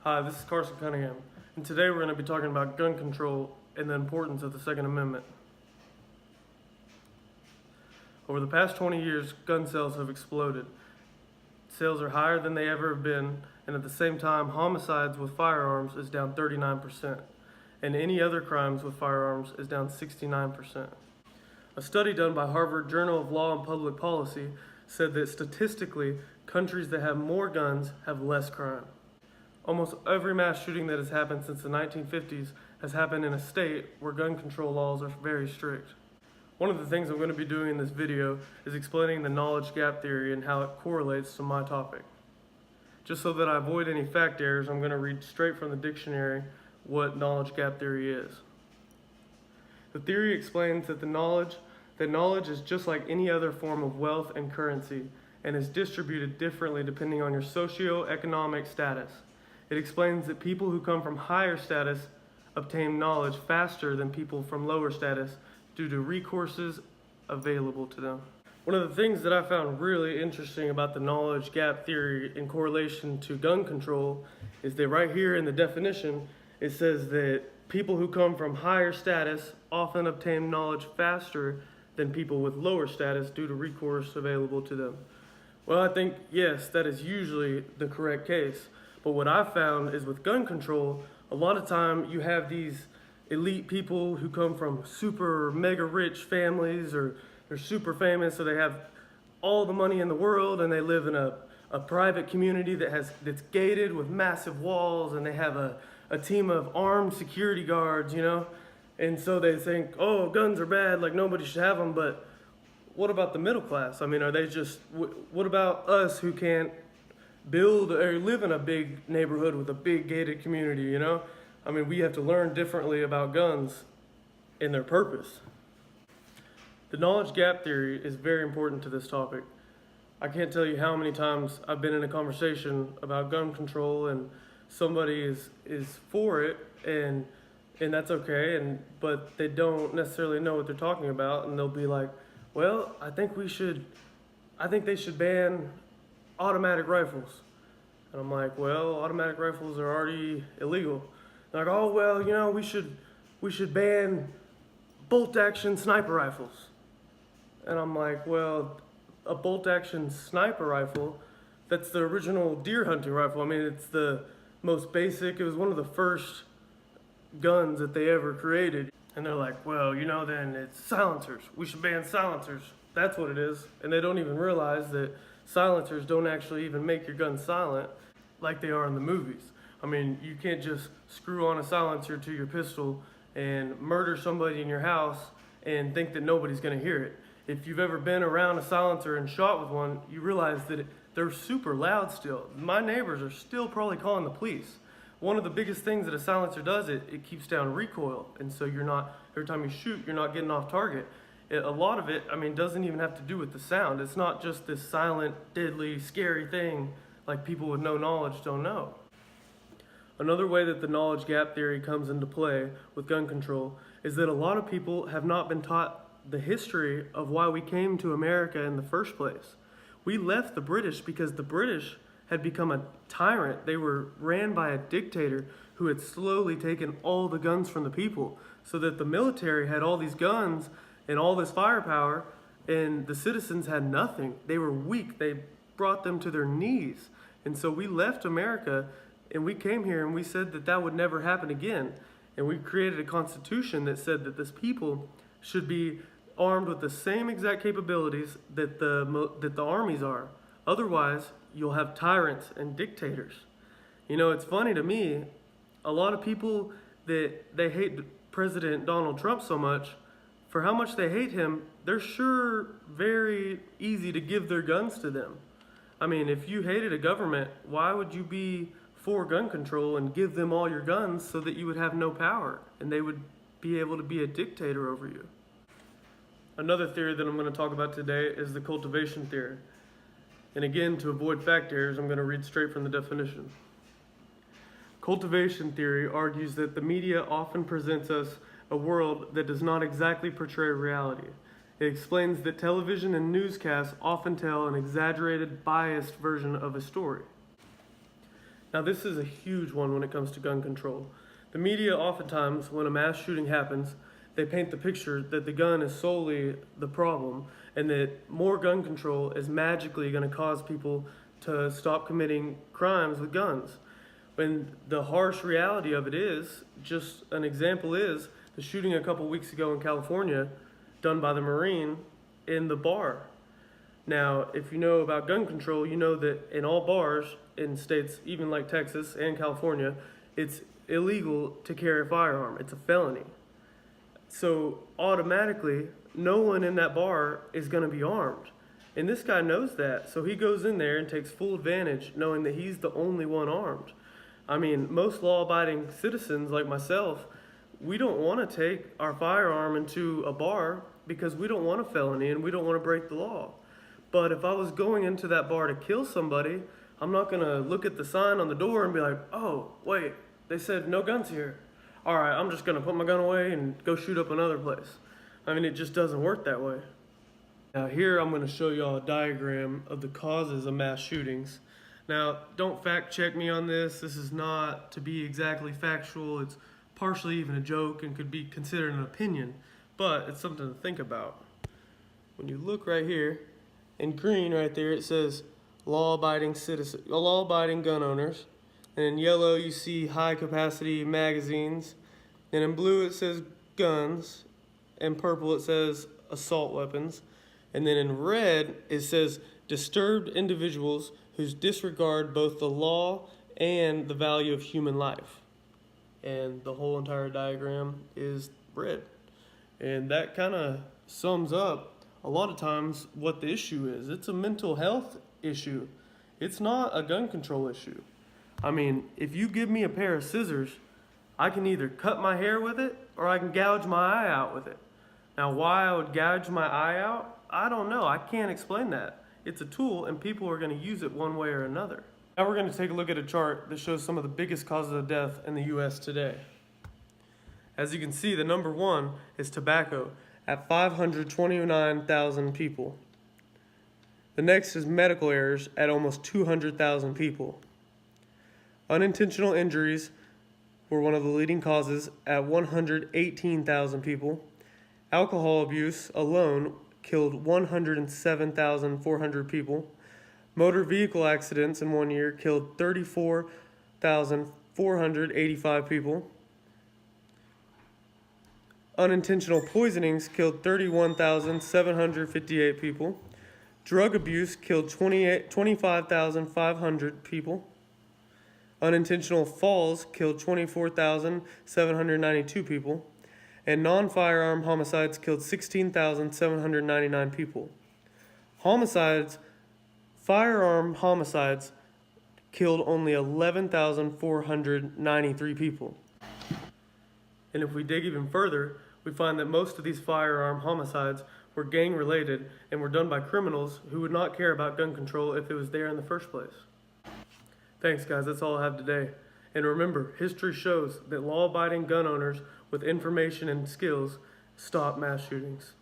Hi, this is Carson Cunningham, and today we're going to be talking about gun control and the importance of the Second Amendment. Over the past 20 years, gun sales have exploded. Sales are higher than they ever have been, and at the same time, homicides with firearms is down 39%, and any other crimes with firearms is down 69%. A study done by Harvard Journal of Law and Public Policy said that statistically, countries that have more guns have less crime. Almost every mass shooting that has happened since the 1950s has happened in a state where gun control laws are very strict. One of the things I'm going to be doing in this video is explaining the knowledge gap theory and how it correlates to my topic. Just so that I avoid any fact errors, I'm going to read straight from the dictionary what knowledge gap theory is. The theory explains that knowledge is just like any other form of wealth and currency and is distributed differently depending on your socio-economic status. It explains that people who come from higher status obtain knowledge faster than people from lower status due to recourses available to them. One of the things that I found really interesting about the knowledge gap theory in correlation to gun control is that right here in the definition, it says that people who come from higher status often obtain knowledge faster than people with lower status due to recourse available to them. Well, I think, yes, that is usually the correct case. But what I've found is with gun control, a lot of time you have these elite people who come from super mega rich families, or they're super famous, so they have all the money in the world, and they live in a private community that's gated with massive walls, and they have a team of armed security guards, and so they think, oh, guns are bad, like nobody should have them. But what about the middle class? I mean, are they just, what about us who can't build or live in a big neighborhood with a big gated community, I mean, we have to learn differently about guns and their purpose. The knowledge gap theory is very important to this topic. I can't tell you how many times I've been in a conversation about gun control and somebody is for it, and that's okay, but they don't necessarily know what they're talking about, and they'll be like, well, I think they should ban automatic rifles. And I'm like, well, automatic rifles are already illegal. They're like, oh, well, we should ban bolt-action sniper rifles. And I'm like, well, a bolt-action sniper rifle, that's the original deer hunting rifle. I mean, it's the most basic. It was one of the first guns that they ever created. And they're like, well, then it's silencers. We should ban silencers. That's what it is. And they don't even realize that silencers don't actually even make your gun silent like they are in the movies. I mean, you can't just screw on a silencer to your pistol and murder somebody in your house and think that nobody's going to hear it. If you've ever been around a silencer and shot with one, you realize that they're super loud still. My neighbors are still probably calling the police. One of the biggest things that a silencer does, it keeps down recoil, and so every time you shoot, you're not getting off target. A lot of it, doesn't even have to do with the sound. It's not just this silent, deadly, scary thing like people with no knowledge don't know. Another way that the knowledge gap theory comes into play with gun control is that a lot of people have not been taught the history of why we came to America in the first place. We left the British because the British had become a tyrant. They were ran by a dictator who had slowly taken all the guns from the people, so that the military had all these guns and all this firepower, and the citizens had nothing. They were weak. They brought them to their knees. And so we left America and we came here and we said that would never happen again. And we created a constitution that said that this people should be armed with the same exact capabilities that the armies are. Otherwise, you'll have tyrants and dictators. It's funny to me, a lot of people that they hate President Donald Trump so much, for how much they hate him, they're sure very easy to give their guns to them. I mean, if you hated a government, why would you be for gun control and give them all your guns so that you would have no power and they would be able to be a dictator over you? Another theory that I'm going to talk about today is the cultivation theory. And again, to avoid fact errors, I'm going to read straight from the definition. Cultivation theory argues that the media often presents us a world that does not exactly portray reality. It explains that television and newscasts often tell an exaggerated, biased version of a story. Now, this is a huge one when it comes to gun control. The media, oftentimes, when a mass shooting happens, they paint the picture that the gun is solely the problem and that more gun control is magically going to cause people to stop committing crimes with guns. When the harsh reality of it is, just an example is the shooting a couple weeks ago in California done by the Marine in the bar. Now, if you know about gun control, you know that in all bars in states, even like Texas and California, it's illegal to carry a firearm. It's a felony. So automatically, no one in that bar is going to be armed. And this guy knows that. So he goes in there and takes full advantage, knowing that he's the only one armed. I mean, most law-abiding citizens like myself, we don't want to take our firearm into a bar because we don't want a felony and we don't want to break the law. But if I was going into that bar to kill somebody, I'm not going to look at the sign on the door and be like, oh, wait, they said no guns here. All right, I'm just going to put my gun away and go shoot up another place. I mean, it just doesn't work that way. Now here I'm going to show y'all a diagram of the causes of mass shootings. Now, don't fact check me on this. This is not to be exactly factual. It's partially even a joke and could be considered an opinion, but it's something to think about. When you look right here, in green right there, it says law-abiding gun owners. And in yellow, you see high-capacity magazines. And in blue, it says guns. In purple, it says assault weapons. And then in red, it says disturbed individuals who disregard both the law and the value of human life. And the whole entire diagram is red. And that kind of sums up a lot of times what the issue is. It's a mental health issue. It's not a gun control issue. I mean, if you give me a pair of scissors, I can either cut my hair with it or I can gouge my eye out with it. Now, why I would gouge my eye out, I don't know. I can't explain that. It's a tool and people are going to use it one way or another. Now we're going to take a look at a chart that shows some of the biggest causes of death in the U.S. today. As you can see, the number one is tobacco at 529,000 people. The next is medical errors at almost 200,000 people. Unintentional injuries were one of the leading causes at 118,000 people. Alcohol abuse alone killed 107,400 people. Motor vehicle accidents in 1 year killed 34,485 people. Unintentional poisonings killed 31,758 people. Drug abuse killed 25,500 people. Unintentional falls killed 24,792 people. And non-firearm homicides killed 16,799 people. Firearm homicides killed only 11,493 people. And if we dig even further, we find that most of these firearm homicides were gang-related and were done by criminals who would not care about gun control if it was there in the first place. Thanks, guys. That's all I have today. And remember, history shows that law-abiding gun owners with information and skills stop mass shootings.